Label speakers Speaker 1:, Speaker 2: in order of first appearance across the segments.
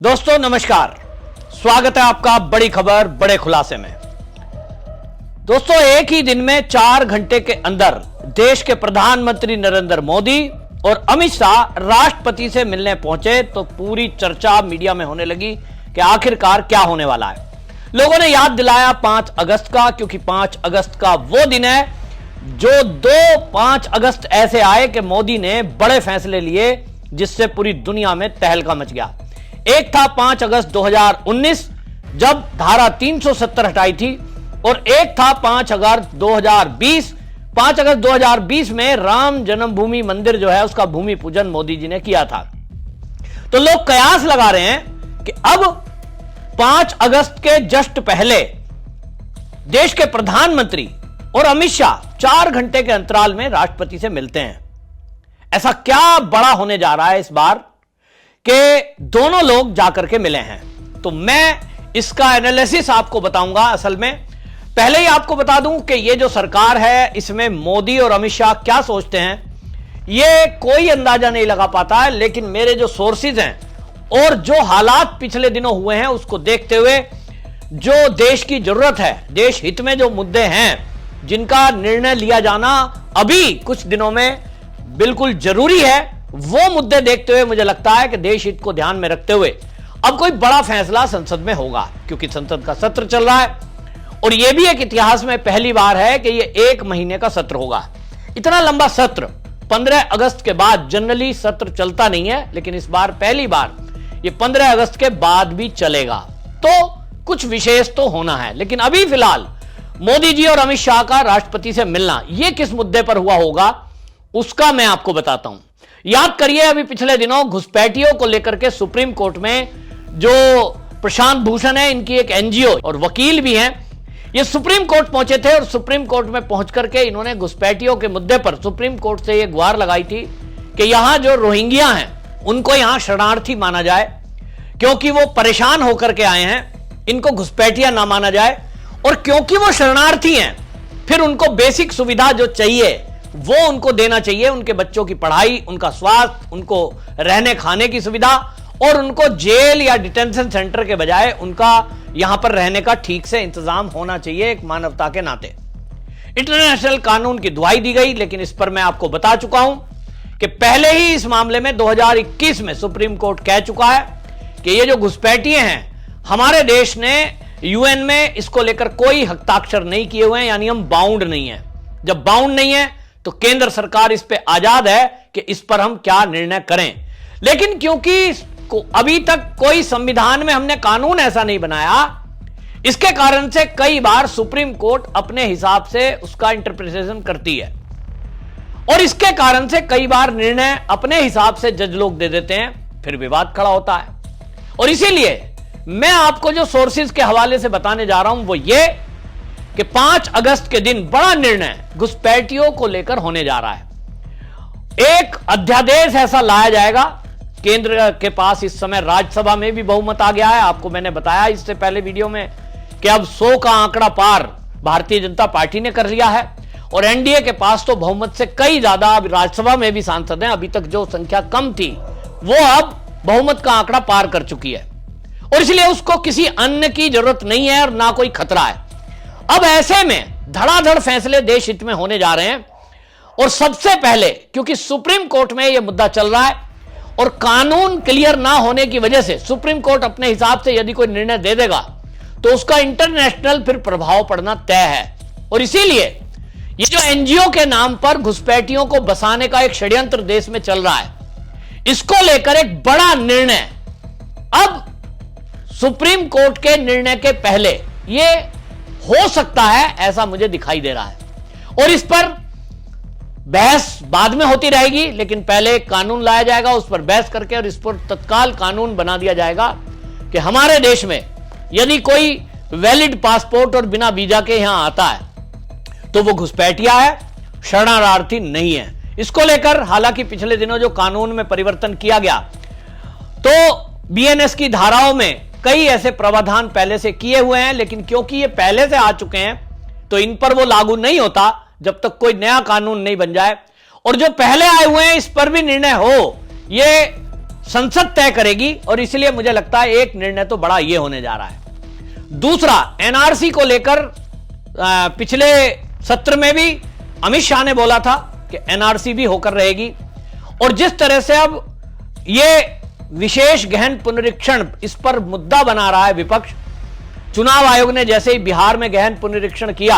Speaker 1: दोस्तों नमस्कार, स्वागत है आपका बड़ी खबर बड़े खुलासे में। दोस्तों एक ही दिन में 4 घंटे के अंदर देश के प्रधानमंत्री नरेंद्र मोदी और अमित शाह राष्ट्रपति से मिलने पहुंचे तो पूरी चर्चा मीडिया में होने लगी कि आखिरकार क्या होने वाला है। लोगों ने याद दिलाया 5 अगस्त का, क्योंकि 5 अगस्त का वो दिन है जो 5 अगस्त ऐसे आए कि मोदी ने बड़े फैसले लिए जिससे पूरी दुनिया में तहलका मच गया। एक था 5 अगस्त 2019 जब धारा 370 हटाई थी, और एक था 5 अगस्त 2020। 5 अगस्त 2020 में राम जन्मभूमि मंदिर जो है उसका भूमि पूजन मोदी जी ने किया था। तो लोग कयास लगा रहे हैं कि अब 5 अगस्त के जस्ट पहले देश के प्रधानमंत्री और अमित शाह 4 घंटे के अंतराल में राष्ट्रपति से मिलते हैं। ऐसा क्या बड़ा होने जा रहा है इस बार कि दोनों लोग जाकर के मिले हैं? तो मैं इसका एनालिसिस आपको बताऊंगा। असल में पहले ही आपको बता दूं कि ये जो सरकार है इसमें मोदी और अमित शाह क्या सोचते हैं ये कोई अंदाजा नहीं लगा पाता है, लेकिन मेरे जो सोर्सेज हैं और जो हालात पिछले दिनों हुए हैं उसको देखते हुए जो देश की जरूरत है, देश हित में जो मुद्दे हैं जिनका निर्णय लिया जाना अभी कुछ दिनों में बिल्कुल जरूरी है, वो मुद्दे देखते हुए मुझे लगता है कि देश हित को ध्यान में रखते हुए अब कोई बड़ा फैसला संसद में होगा, क्योंकि संसद का सत्र चल रहा है। और यह भी एक इतिहास में पहली बार है कि यह 1 महीने का सत्र होगा। इतना लंबा सत्र 15 अगस्त के बाद जनरली सत्र चलता नहीं है, लेकिन इस बार पहली बार यह 15 अगस्त के बाद भी चलेगा। तो कुछ विशेष तो होना है, लेकिन अभी फिलहाल मोदी जी और अमित शाह का राष्ट्रपति से मिलना यह किस मुद्दे पर हुआ होगा उसका मैं आपको बताता हूं। याद करिए, अभी पिछले दिनों घुसपैठियों को लेकर के सुप्रीम कोर्ट में जो प्रशांत भूषण है, इनकी एक एनजीओ और वकील भी हैं, ये सुप्रीम कोर्ट पहुंचे थे और सुप्रीम कोर्ट में पहुंच करके इन्होंने घुसपैठियों के मुद्दे पर सुप्रीम कोर्ट से ये गुहार लगाई थी कि यहां जो रोहिंग्या हैं उनको यहां शरणार्थी माना जाए, क्योंकि वो परेशान होकर के आए हैं, इनको घुसपैठिया ना माना जाए। और क्योंकि वो शरणार्थी हैं फिर उनको बेसिक सुविधा जो चाहिए वो उनको देना चाहिए, उनके बच्चों की पढ़ाई, उनका स्वास्थ्य, उनको रहने खाने की सुविधा, और उनको जेल या डिटेंशन सेंटर के बजाय उनका यहां पर रहने का ठीक से इंतजाम होना चाहिए एक मानवता के नाते। इंटरनेशनल कानून की दुहाई दी गई, लेकिन इस पर मैं आपको बता चुका हूं कि पहले ही इस मामले में 2021 में सुप्रीम कोर्ट कह चुका है कि ये जो घुसपैठिए हैं हमारे देश ने यूएन में इसको लेकर कोई हस्ताक्षर नहीं किए हुए हैं, यानी हम बाउंड नहीं है। जब बाउंड नहीं है तो केंद्र सरकार इस पे आजाद है कि इस पर हम क्या निर्णय करें। लेकिन क्योंकि अभी तक कोई संविधान में हमने कानून ऐसा नहीं बनाया, इसके कारण से कई बार सुप्रीम कोर्ट अपने हिसाब से उसका इंटरप्रिटेशन करती है, और इसके कारण से कई बार निर्णय अपने हिसाब से जज लोग दे देते हैं, फिर विवाद खड़ा होता है। और इसीलिए मैं आपको जो सोर्सेज के हवाले से बताने जा रहा हूं वो ये कि 5 अगस्त के दिन बड़ा निर्णय घुसपैठियों को लेकर होने जा रहा है। एक अध्यादेश ऐसा लाया जाएगा, केंद्र के पास इस समय राज्यसभा में भी बहुमत आ गया है। आपको मैंने बताया इससे पहले वीडियो में कि अब 100 का आंकड़ा पार भारतीय जनता पार्टी ने कर लिया है, और एनडीए के पास तो बहुमत से कई ज्यादा अब राज्यसभा में भी सांसद हैं। अभी तक जो संख्या कम थी वो अब बहुमत का आंकड़ा पार कर चुकी है, और इसलिए उसको किसी अन्य की जरूरत नहीं है और ना कोई खतरा है। अब ऐसे में धड़ाधड़ फैसले देश हित में होने जा रहे हैं, और सबसे पहले क्योंकि सुप्रीम कोर्ट में यह मुद्दा चल रहा है और कानून क्लियर ना होने की वजह से सुप्रीम कोर्ट अपने हिसाब से यदि कोई निर्णय दे देगा तो उसका इंटरनेशनल फिर प्रभाव पड़ना तय है। और इसीलिए ये जो एनजीओ के नाम पर घुसपैठियों को बसाने का एक षड्यंत्र देश में चल रहा है, इसको लेकर एक बड़ा निर्णय अब सुप्रीम कोर्ट के निर्णय के पहले ये हो सकता है, ऐसा मुझे दिखाई दे रहा है। और इस पर बहस बाद में होती रहेगी, लेकिन पहले एक कानून लाया जाएगा, उस पर बहस करके और इस पर तत्काल कानून बना दिया जाएगा कि हमारे देश में यदि कोई वैलिड पासपोर्ट और बिना वीजा के यहां आता है तो वो घुसपैठिया है, शरणार्थी नहीं है। इसको लेकर हालांकि पिछले दिनों जो कानून में परिवर्तन किया गया तो बीएनएस की धाराओं में कई ऐसे प्रावधान पहले से किए हुए हैं, लेकिन क्योंकि ये पहले से आ चुके हैं तो इन पर वो लागू नहीं होता जब तक कोई नया कानून नहीं बन जाए। और जो पहले आए हुए हैं इस पर भी निर्णय हो, ये संसद तय करेगी और इसलिए मुझे लगता है एक निर्णय तो बड़ा ये होने जा रहा है। दूसरा, एनआरसी को लेकर पिछले सत्र में भी अमित शाह ने बोला था कि एनआरसी भी होकर रहेगी, और जिस तरह से अब ये विशेष गहन पुनरीक्षण इस पर मुद्दा बना रहा है विपक्ष, चुनाव आयोग ने जैसे ही बिहार में गहन पुनरीक्षण किया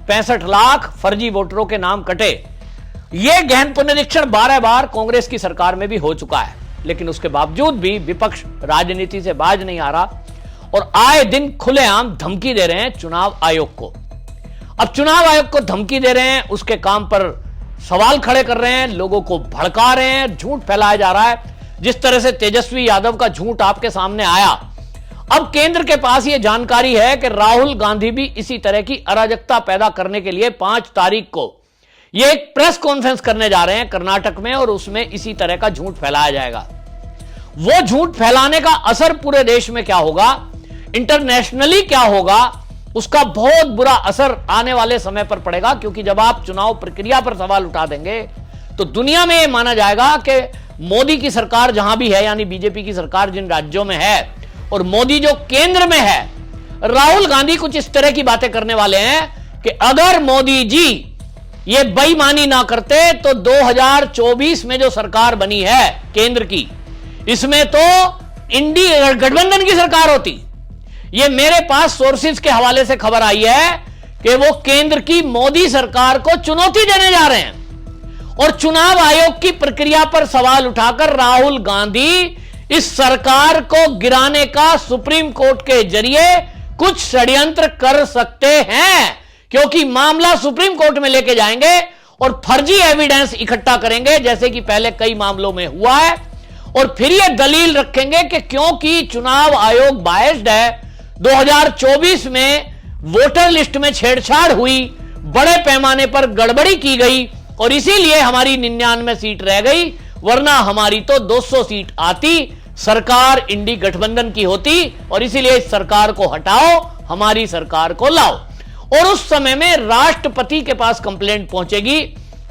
Speaker 1: 65 लाख फर्जी वोटरों के नाम कटे। यह गहन पुनरीक्षण 12 बार कांग्रेस की सरकार में भी हो चुका है, लेकिन उसके बावजूद भी विपक्ष राजनीति से बाज नहीं आ रहा और आए दिन खुलेआम धमकी दे रहे हैं चुनाव आयोग को। अब चुनाव आयोग को धमकी दे रहे हैं, उसके काम पर सवाल खड़े कर रहे हैं, लोगों को भड़का रहे हैं, झूठ फैलाया जा रहा है। जिस तरह से तेजस्वी यादव का झूठ आपके सामने आया, अब केंद्र के पास यह जानकारी है कि राहुल गांधी भी इसी तरह की अराजकता पैदा करने के लिए 5 तारीख को यह एक प्रेस कॉन्फ्रेंस करने जा रहे हैं कर्नाटक में, और उसमें इसी तरह का झूठ फैलाया जाएगा। वो झूठ फैलाने का असर पूरे देश में क्या होगा, इंटरनेशनली क्या होगा, उसका बहुत बुरा असर आने वाले समय पर पड़ेगा। क्योंकि जब आप चुनाव प्रक्रिया पर सवाल उठा देंगे तो दुनिया में यह माना जाएगा कि मोदी की सरकार जहां भी है, यानी बीजेपी की सरकार जिन राज्यों में है, और मोदी जो केंद्र में है, राहुल गांधी कुछ इस तरह की बातें करने वाले हैं कि अगर मोदी जी ये बेईमानी ना करते तो 2024 में जो सरकार बनी है केंद्र की, इसमें तो इंडिया गठबंधन की सरकार होती। ये मेरे पास सोर्सेज के हवाले से खबर आई है कि वो केंद्र की मोदी सरकार को चुनौती देने जा रहे हैं और चुनाव आयोग की प्रक्रिया पर सवाल उठाकर राहुल गांधी इस सरकार को गिराने का सुप्रीम कोर्ट के जरिए कुछ षड्यंत्र कर सकते हैं, क्योंकि मामला सुप्रीम कोर्ट में लेके जाएंगे और फर्जी एविडेंस इकट्ठा करेंगे, जैसे कि पहले कई मामलों में हुआ है, और फिर यह दलील रखेंगे कि क्योंकि चुनाव आयोग बायस्ड है, 2024 में वोटर लिस्ट में छेड़छाड़ हुई, बड़े पैमाने पर गड़बड़ी की गई और इसीलिए हमारी 99 सीट रह गई, वरना हमारी तो 200 सीट आती, सरकार इंडी गठबंधन की होती, और इसीलिए इस सरकार को हटाओ, हमारी सरकार को लाओ। और उस समय में राष्ट्रपति के पास कंप्लेंट पहुंचेगी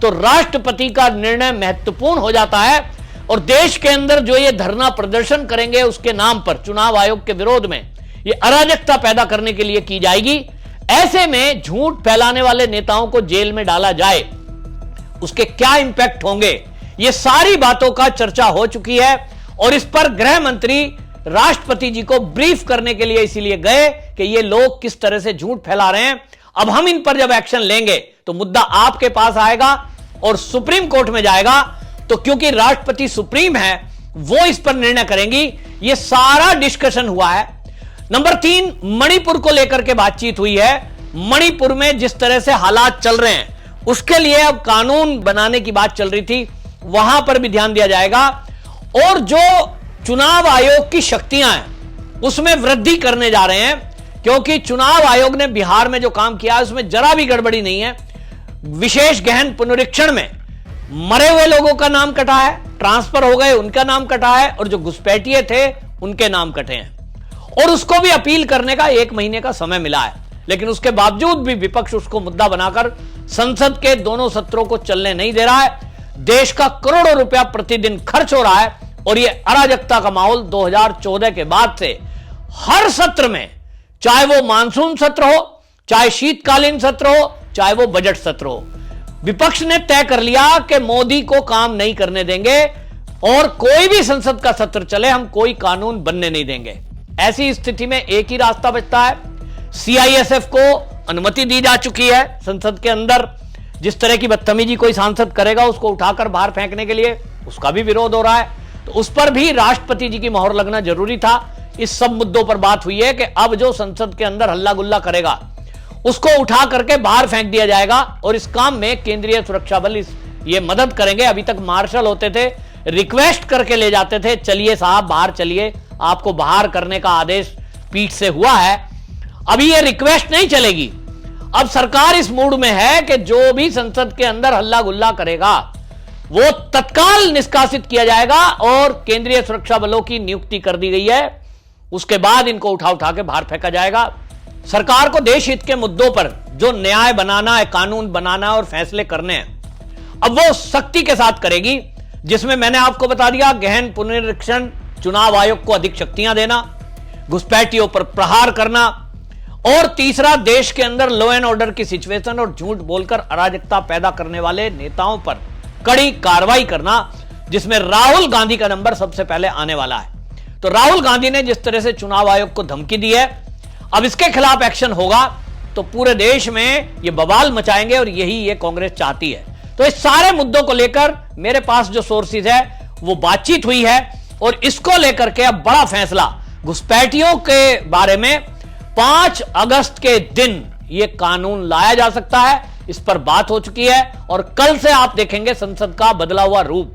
Speaker 1: तो राष्ट्रपति का निर्णय महत्वपूर्ण हो जाता है, और देश के अंदर जो ये धरना प्रदर्शन करेंगे उसके नाम पर चुनाव आयोग के विरोध में ये अराजकता पैदा करने के लिए की जाएगी। ऐसे में झूठ फैलाने वाले नेताओं को जेल में डाला जाए, उसके क्या इंपैक्ट होंगे, ये सारी बातों का चर्चा हो चुकी है, और इस पर गृह मंत्री राष्ट्रपति जी को ब्रीफ करने के लिए इसीलिए गए कि ये लोग किस तरह से झूठ फैला रहे हैं। अब हम इन पर जब एक्शन लेंगे तो मुद्दा आपके पास आएगा और सुप्रीम कोर्ट में जाएगा, तो क्योंकि राष्ट्रपति सुप्रीम है वो इस पर निर्णय करेंगी। ये सारा डिस्कशन हुआ है। नंबर 3, मणिपुर को लेकर के बातचीत हुई है। मणिपुर में जिस तरह से हालात चल रहे हैं उसके लिए अब कानून बनाने की बात चल रही थी, वहां पर भी ध्यान दिया जाएगा, और जो चुनाव आयोग की शक्तियां हैं उसमें वृद्धि करने जा रहे हैं, क्योंकि चुनाव आयोग ने बिहार में जो काम किया है उसमें जरा भी गड़बड़ी नहीं है। विशेष गहन पुनरीक्षण में मरे हुए लोगों का नाम कटा है, ट्रांसफर हो गए उनका नाम कटा है, और जो घुसपैठिए थे उनके नाम कटे हैं, और उसको भी अपील करने का 1 महीने का समय मिला है। लेकिन उसके बावजूद भी विपक्ष उसको मुद्दा बनाकर संसद के दोनों सत्रों को चलने नहीं दे रहा है। देश का करोड़ों रुपया प्रतिदिन खर्च हो रहा है, और यह अराजकता का माहौल 2014 के बाद से हर सत्र में, चाहे वो मानसून सत्र हो, चाहे शीतकालीन सत्र हो, चाहे वो बजट सत्र हो, विपक्ष ने तय कर लिया कि मोदी को काम नहीं करने देंगे, और कोई भी संसद का सत्र चले हम कोई कानून बनने नहीं देंगे। ऐसी स्थिति में एक ही रास्ता बचता है, सीआईएसएफ को अनुमति दी जा चुकी है संसद के अंदर। जिस तरह की बदतमीजी कोई सांसद करेगा उसको उठाकर बाहर फेंकने के लिए उसका भी विरोध हो रहा है, तो उस पर भी राष्ट्रपति जी की मोहर लगना जरूरी था। इस सब मुद्दों पर बात हुई है कि अब जो संसद के अंदर हल्ला गुल्ला करेगा उसको उठा करके बाहर फेंक दिया जाएगा, और इस काम में केंद्रीय सुरक्षा बल ये मदद करेंगे। अभी तक मार्शल होते थे, रिक्वेस्ट करके ले जाते थे, चलिए साहब बाहर चलिए, आपको बाहर करने का आदेश पीठ से हुआ है। अभी ये रिक्वेस्ट नहीं चलेगी। अब सरकार इस मूड में है कि जो भी संसद के अंदर हल्ला गुल्ला करेगा वो तत्काल निष्कासित किया जाएगा, और केंद्रीय सुरक्षा बलों की नियुक्ति कर दी गई है। उसके बाद इनको उठा उठा के बाहर फेंका जाएगा। सरकार को देश हित के मुद्दों पर जो न्याय बनाना है, कानून बनाना है और फैसले करने हैं, अब वो सख्ती के साथ करेगी। जिसमें मैंने आपको बता दिया गहन पुनरीक्षण, चुनाव आयोग को अधिक शक्तियां देना, घुसपैठियों पर प्रहार करना, और तीसरा देश के अंदर लॉ एंड ऑर्डर की सिचुएशन और झूठ बोलकर अराजकता पैदा करने वाले नेताओं पर कड़ी कार्रवाई करना, जिसमें राहुल गांधी का नंबर सबसे पहले आने वाला है। तो राहुल गांधी ने जिस तरह से चुनाव आयोग को धमकी दी है, अब इसके खिलाफ एक्शन होगा तो पूरे देश में ये बवाल मचाएंगे, और यही ये कांग्रेस चाहती है। तो इस सारे मुद्दों को लेकर मेरे पास जो सोर्सेज है वो बातचीत हुई है, और इसको लेकर के अब बड़ा फैसला घुसपैठियों के बारे में 5 अगस्त के दिन ये कानून लाया जा सकता है। इस पर बात हो चुकी है, और कल से आप देखेंगे संसद का बदला हुआ रूप।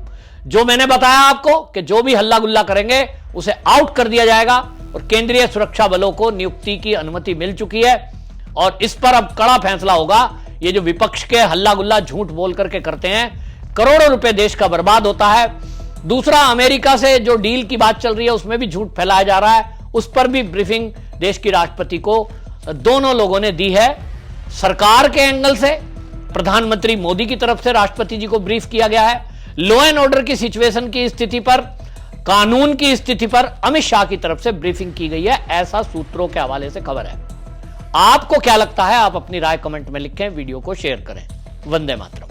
Speaker 1: जो मैंने बताया आपको कि जो भी हल्ला गुल्ला करेंगे उसे आउट कर दिया जाएगा, और केंद्रीय सुरक्षा बलों को नियुक्ति की अनुमति मिल चुकी है, और इस पर अब कड़ा फैसला होगा। ये जो विपक्ष के हल्ला गुल्ला झूठ बोल करके करते हैं, करोड़ों रुपए देश का बर्बाद होता है। दूसरा, अमेरिका से जो डील की बात चल रही है उसमें भी झूठ फैलाया जा रहा है, उस पर भी ब्रीफिंग देश की राष्ट्रपति को दोनों लोगों ने दी है। सरकार के एंगल से प्रधानमंत्री मोदी की तरफ से राष्ट्रपति जी को ब्रीफ किया गया है। लॉ एंड ऑर्डर की सिचुएशन की स्थिति पर, कानून की स्थिति पर अमित शाह की तरफ से ब्रीफिंग की गई है, ऐसा सूत्रों के हवाले से खबर है। आपको क्या लगता है? आप अपनी राय कमेंट में लिखें, वीडियो को शेयर करें। वंदे मातरम।